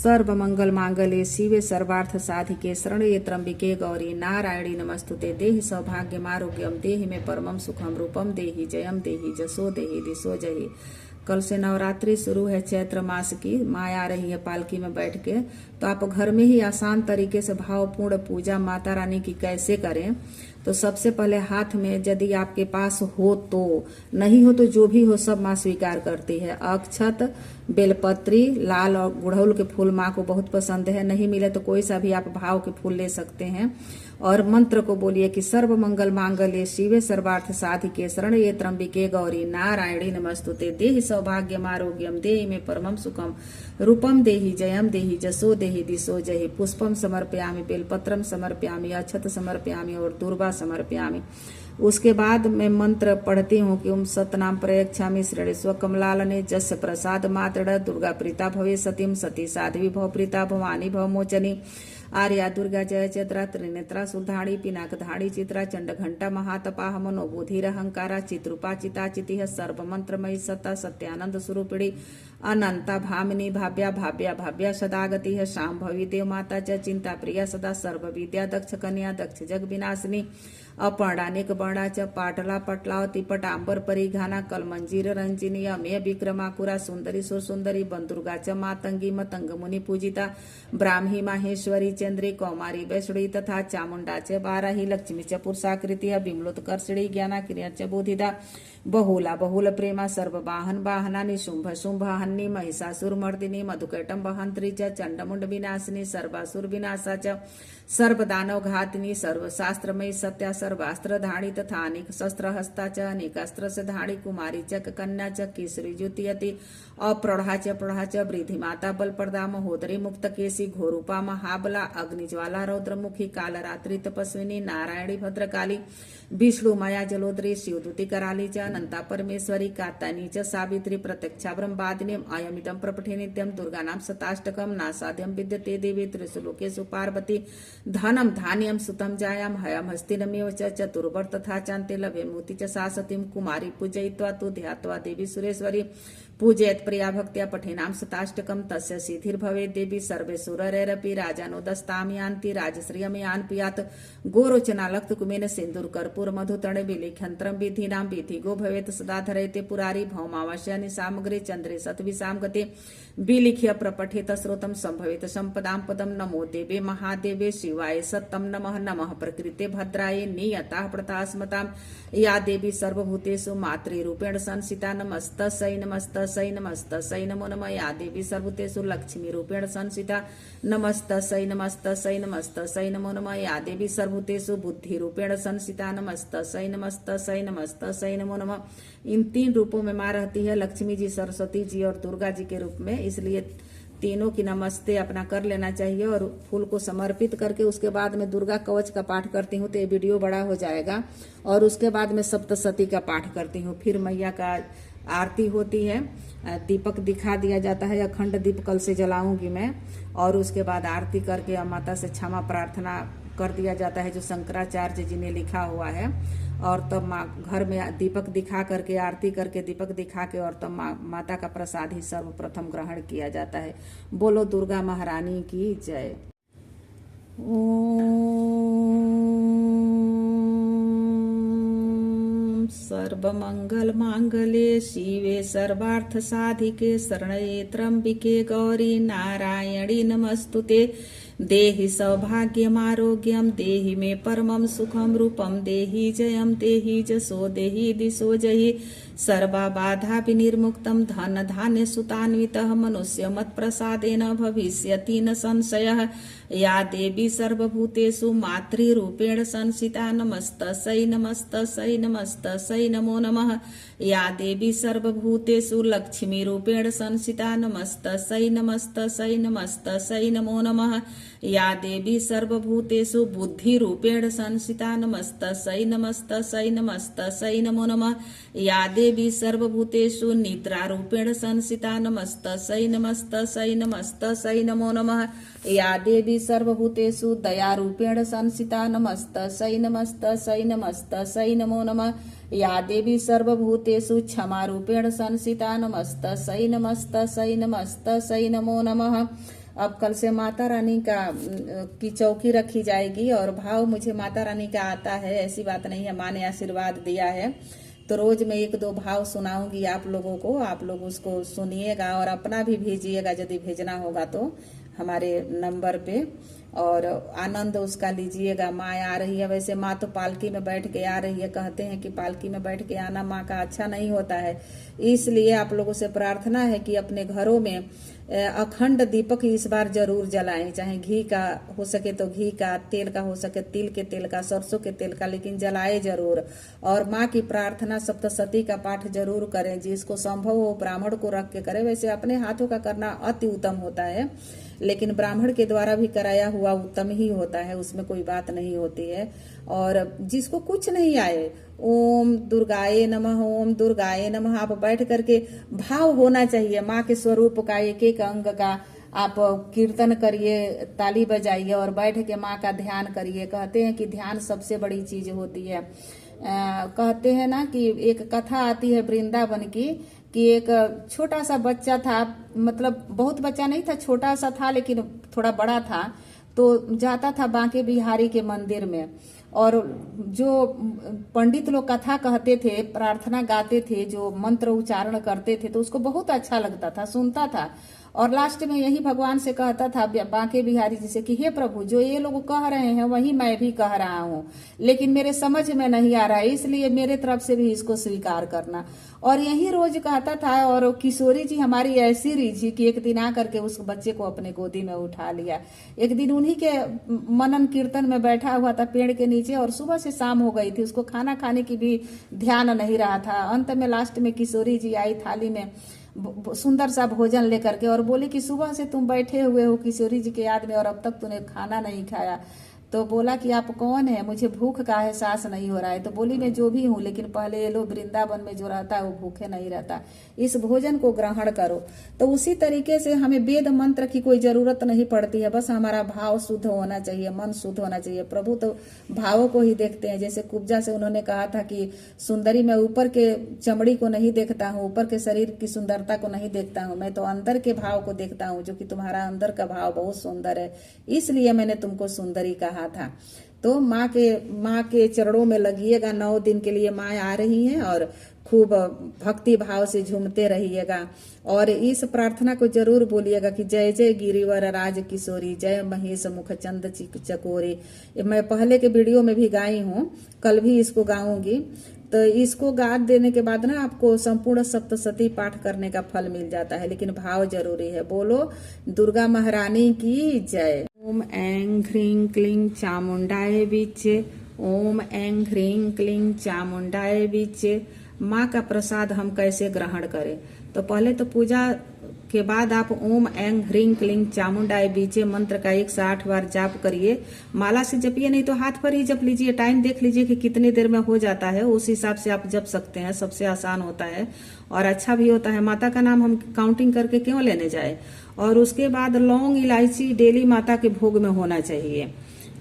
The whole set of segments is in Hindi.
सर्वमंगल मांगल्ये शिवे सर्वार्थ साधिके शरण्ये त्र्यंबिके गौरी नारायणी नमस्तुते। देहि सौभाग्यम आरोग्यम देहि में परमम सुखम रूपम देहि जयम देहि जसो देहि दिशो जहि। कल से नवरात्रि शुरू है चैत्र मास की। माँ आ रही है पालकी में बैठ के, तो आप घर में ही आसान तरीके से भावपूर्ण पूजा माता रानी की कैसे करें। तो सबसे पहले हाथ में यदि आपके पास हो तो, नहीं हो तो जो भी हो सब माँ स्वीकार करती है। अक्षत, बेलपत्री, लाल और गुड़हल के फूल माँ को बहुत पसंद है। नहीं मिले तो कोई सा भी आप भाव के फूल ले सकते हैं। और मंत्र को बोलिए कि सर्व मंगल मांगल्ये शिवे सर्वार्थ साधिके शरण्ये त्र्यंबिके गौरी नारायणी नमस्तुते। देहि सौभाग्यम आरोग्यम देहि में परमम सुखम रूपम देहि जयम देहि जसो देहि दिशो जहि। पुष्पम समर्पयामि, बेलपत्रम समर्पयामि, अक्षत समर्पयामि और दुर्वा समर्पयामि। उसके बाद मैं मंत्र पढ़ती हूँ कि ओम सतनाम प्रयच्छामि श्रेणीस्व कमलालने जस्य प्रसाद मातृ दुर्गा प्रीता भवे सतीम सती साध्वी भव प्रीता भवानी भव मोचनी। आर्या दुर्गा जय चैत्रा त्रिनेत्रा सुधाणी पिनाकधाणी चित्रा चंड घंटा महातपा मनोबुधिरहंकारा चित्रूपा चिताचितिः सर्वमंत्रमयी सत्ता सत्यानंद स्वरूपिणी अनंता भामिनी भाव्या भाव्या भाव्या सदागति शांभवी देव माता च चिंता प्रिया सदा सर्व विद्या दक्ष कन्या दक्ष जग विनाशिनी अपर्णानिक वर्णा च पाटला पटलावती पटांबर परिघाना कलमंजीर रंजिनी अमेय विक्रमाकुरा सुंदरी सुर सुंदरी बंदुर्गा च मातंगी मतंग मुनि पूजिता ब्राह्मी माहेश्वरी चंद्री कौमारी वैष्णी तथा चामुंडा च बाराही लक्ष्मी च पुरुषाकृति विमलोत्कर्षिणी ज्ञाना क्रिया च बोधिता बहुला बहुल प्रेमा सर्व वाहन वाहनानि शुंभ शुंभ हन्नी महिषासुरमर्दिनी मधुकैटम वहंत्री च चंडमुंड विनाशिनी सर्वासुर विनाशा च सर्वदानव घातिनी सर्वशास्त्रमयी सत्या सर्वास्त्र धाणी तथा अनेक शस्त्र हस्ता च अनेकास्त्र से धाणी कुमारी च कन्या च केसरी ज्योतियति अप्रौढ़ा च वृद्धि माता बलप्रदा महोदरी मुक्त केसी घोरूपा महाबला अग्निज्वाला रौद्रमुखी कालरात्रि तपस्विनी नारायणी भद्रकाली विष्णु माया जलोदरी शिवदूती कराली च अनंता परमेश्वरी कात्यायनी च सावित्री प्रत्यक्षा ब्रह्मवादिनीम अयमिदं प्रपठे नित्यं दुर्गानां शताष्टकं नासाध्यं विद्यते देवी त्रिशुलोकेषु पार्वती धनम धान्यम सुतम जायाम हयम हस्तिनमेव च चतुर्वर तथा चान्ते लभे मुति च सासतीं कुमारी पूजयित्वा तु ध्यात्वा देवी सुरेश्वरी पूजयत प्रिया भक्त्या पठेनाम शताष्टकम तस्य सिद्धिर्भवेत् देवी सर्वेषुरैरपि राजानुदस्तां यान्ति राजश्रियं यान् पियात् गोरोचना लक्त कुमेन सिन्दूर कर्पूर मधुतणे विलिख्यन्त्रं विधिनां विधिगो भवेत् सदा धरयते पुरारी भौमावश्यानि सामग्रे चन्द्रे सतविषां गते विलिख्य प्रपठेत स्रोतं संभवेत संपदां पदं नमो देवे महादेवे शिवाय सत्तं नमः नमः प्रकृते भद्राय नियताः प्रतास्मतां या देवी सर्वभूतेषु मातृरूपेण संसिता नमस्तस्यै नमस्तस्यै नमस्तस्यै नमो नमः या देवी सर्वभूतेषु लक्ष्मी रूपेण संसिता नमस्तस्यै नमस्तस्यै नमस्तस्यै नमो नमः या देवी सर्वभूतेषु बुद्धि रूपेण संसिता नमस्तस्यै नमस्तस्यै नमस्तस्यै नमो नमः। इन 3 रूपों में माँ रहती है, लक्ष्मी जी, सरस्वती जी और दुर्गा जी के रूप में, इसलिए तीनों की नमस्ते अपना कर लेना चाहिए। और फूल को समर्पित करके उसके बाद में दुर्गा कवच का पाठ करती हूँ, तो ये वीडियो बड़ा हो जाएगा। और उसके बाद में सप्तशती का पाठ करती हूँ। फिर मैया का आरती होती है, दीपक दिखा दिया जाता है, अखंड दीप कल से जलाऊंगी मैं। और उसके बाद आरती करके माता से क्षमा प्रार्थना कर दिया जाता है जो शंकराचार्य जी ने लिखा हुआ है। और तब घर में दीपक दिखा करके, आरती करके दीपक दिखा के, और तब माता का प्रसाद ही सर्वप्रथम ग्रहण किया जाता है। बोलो दुर्गा महारानी की जय। ओम सर्वमंगल मांगल्ये शिवे सर्वार्थ साधिके शरण्ये त्र्यंबिके गौरी नारायणी नमस्तुते। देहि सौभाग्यम आरोग्यम देहि में परमम सुखम रूपम देहि जयम देहि जसो देहि दिशो जहि। सर्वा बाधा विनिर्मुक्तम धन धान्य सुतान्वितः मनुष्य मत प्रसादेन भविष्यति न संशयः। या देवी सर्वभूतेषु मातृरूपेण संसिता नमस्तस्यै नमस्तस्यै नमस्तस्यै नमो नमः। या देवी सर्वभूतेषु लक्ष्मी रूपेण संसिता नमस्तस्यै नमस्तस्यै नमस्तस्यै नमो नमः। या देवी सर्वभूतेषु बुद्धि रूपेण संसिता नमस्तस्यै नमस्तस्यै नमस्तस्यै नमो नमः। या देवी सर्वभूतेषु निद्रा रूपेण संसिता नमस्तस्यै नमस्तस्यै नमस्तस्यै नमो नमः। या देवी सर्वभूतेषु दया रूपेण संसिता नमस्तस्यै नमस्तस्यै नमस्तस्यै नमो नमः। या देवी सर्वभूतेषु क्षमा रूपेण संसिता नमस्तस्यै नमस्तस्यै नमस्तस्यै नमो नमः। अब कल से माता रानी की चौकी रखी जाएगी। और भाव मुझे माता रानी का आता है, ऐसी बात नहीं है, माँ ने आशीर्वाद दिया है। तो रोज मैं 1-2 भाव सुनाऊंगी आप लोगों को, आप लोग उसको सुनिएगा और अपना भी भेजिएगा यदि भेजना होगा तो हमारे नंबर पे, और आनंद उसका लीजिएगा। माँ आ रही है, वैसे माँ तो पालकी में बैठ के आ रही है, कहते हैं कि पालकी में बैठ के आना माँ का अच्छा नहीं होता है, इसलिए आप लोगों से प्रार्थना है कि अपने घरों में अखंड दीपक इस बार जरूर जलाएं, चाहे घी का हो सके तो घी का, तेल का हो सके तिल के तेल का, सरसों के तेल का, लेकिन जलाए जरूर। और माँ की प्रार्थना सप्तशती का पाठ जरूर करें, जिसको संभव हो ब्राह्मण को रख के करें। वैसे अपने हाथों का करना अति उत्तम होता है, लेकिन ब्राह्मण के द्वारा भी कराया हुआ उत्तम ही होता है, उसमें कोई बात नहीं होती है। और जिसको कुछ नहीं आए, ओम दुर्गाए नमः, ओम दुर्गाए नमः आप बैठ करके भाव होना चाहिए माँ के स्वरूप का, एक एक अंग का आप कीर्तन करिए, ताली बजाइए और बैठ के माँ का ध्यान करिए। कहते हैं कि ध्यान सबसे बड़ी चीज होती है। कहते हैं ना कि एक कथा आती है वृंदावन की, कि एक छोटा सा बच्चा था, मतलब बहुत बच्चा नहीं था, छोटा सा था लेकिन थोड़ा बड़ा था, तो जाता था बांके बिहारी के मंदिर में, और जो पंडित लोग कथा कहते थे, प्रार्थना गाते थे, जो मंत्र उच्चारण करते थे, तो उसको बहुत अच्छा लगता था, सुनता था। और लास्ट में यही भगवान से कहता था बांके बिहारी जी से कि हे प्रभु, जो ये लोग कह रहे हैं वही मैं भी कह रहा हूँ, लेकिन मेरे समझ में नहीं आ रहा है, इसलिए मेरे तरफ से भी इसको स्वीकार करना। और यही रोज कहता था। और किशोरी जी हमारी ऐसी रीझी कि एक दिन आकर के उस बच्चे को अपने गोदी में उठा लिया। एक दिन उन्हीं के मनन कीर्तन में बैठा हुआ था पेड़ के नीचे, और सुबह से शाम हो गई थी, उसको खाना खाने की भी ध्यान नहीं रहा था। अंत में लास्ट में किशोरी जी आई थाली में सुंदर सा भोजन लेकर के, और बोली कि सुबह से तुम बैठे हुए हो किशोरी जी के याद में और अब तक तूने खाना नहीं खाया। तो बोला कि आप कौन है, मुझे भूख का एहसास नहीं हो रहा है। तो बोली मैं जो भी हूँ, लेकिन पहले ये लो वृंदावन में जो रहता है वो भूखे नहीं रहता, इस भोजन को ग्रहण करो। तो उसी तरीके से हमें वेद मंत्र की कोई जरूरत नहीं पड़ती है, बस हमारा भाव शुद्ध होना चाहिए, मन शुद्ध होना चाहिए। प्रभु तो भावों को ही देखते हैं। जैसे कुब्जा से उन्होंने कहा था कि सुंदरी मैं ऊपर के चमड़ी को नहीं देखता हूँ, ऊपर के शरीर की सुंदरता को नहीं देखता हूँ, मैं तो अंदर के भाव को देखता हूँ, जो कि तुम्हारा अंदर का भाव बहुत सुंदर है, इसलिए मैंने तुमको सुंदरी कहा था। तो माँ के चरणों में लगिएगा। 9 दिन के लिए माँ आ रही हैं, और खूब भक्ति भाव से झूमते रहिएगा। और इस प्रार्थना को जरूर बोलिएगा कि जय जय गिरिवर राज किशोरी, जय महेश मुख चंद चकोरी। मैं पहले के वीडियो में भी गाई हूँ, कल भी इसको गाऊंगी। तो इसको गा देने के बाद ना आपको संपूर्ण सप्तशती पाठ करने का फल मिल जाता है, लेकिन भाव जरूरी है। बोलो दुर्गा महारानी की जय। ओम ऐं ह्रीं क्लीं चामुंडाय विचे, ओम ऐं ह्रीं क्लीं चामुंडाय विचे। माँ का प्रसाद हम कैसे ग्रहण करें? तो पहले तो पूजा के बाद आप ओम ऐं ह्रीं क्लीं चामुंडाय बीचे मंत्र का 108 बार जाप करिए। माला से जपिए, नहीं तो हाथ पर ही जप लीजिए। टाइम देख लीजिए कि कितनी देर में हो जाता है, उस हिसाब से आप जप सकते हैं। सबसे आसान होता है और अच्छा भी होता है। माता का नाम हम काउंटिंग करके क्यों लेने जाए। और उसके बाद लौंग इलायची डेली माता के भोग में होना चाहिए।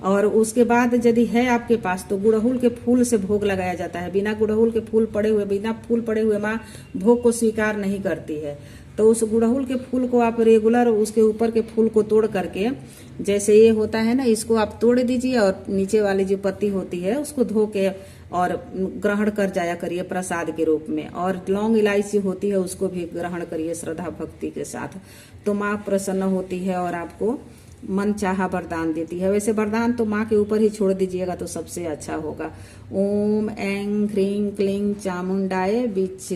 और उसके बाद यदि है आपके पास तो गुड़हुल के फूल से भोग लगाया जाता है। बिना गुड़हुल के फूल पड़े हुए माँ भोग को स्वीकार नहीं करती है। तो उस गुड़हुल के फूल को आप रेगुलर उसके ऊपर के फूल को तोड़ करके, जैसे ये होता है ना, इसको आप तोड़ दीजिए और नीचे वाली जो पत्ती होती है उसको धो के और ग्रहण कर जाया करिए प्रसाद के रूप में। और लौंग इलायची होती है उसको भी ग्रहण करिए श्रद्धा भक्ति के साथ, तो माँ प्रसन्न होती है और आपको मन चाहा वरदान देती है। वैसे वरदान तो माँ के ऊपर ही छोड़ दीजिएगा तो सबसे अच्छा होगा। ओम ऐं ह्रीं क्लीं चामुंडाय विचे।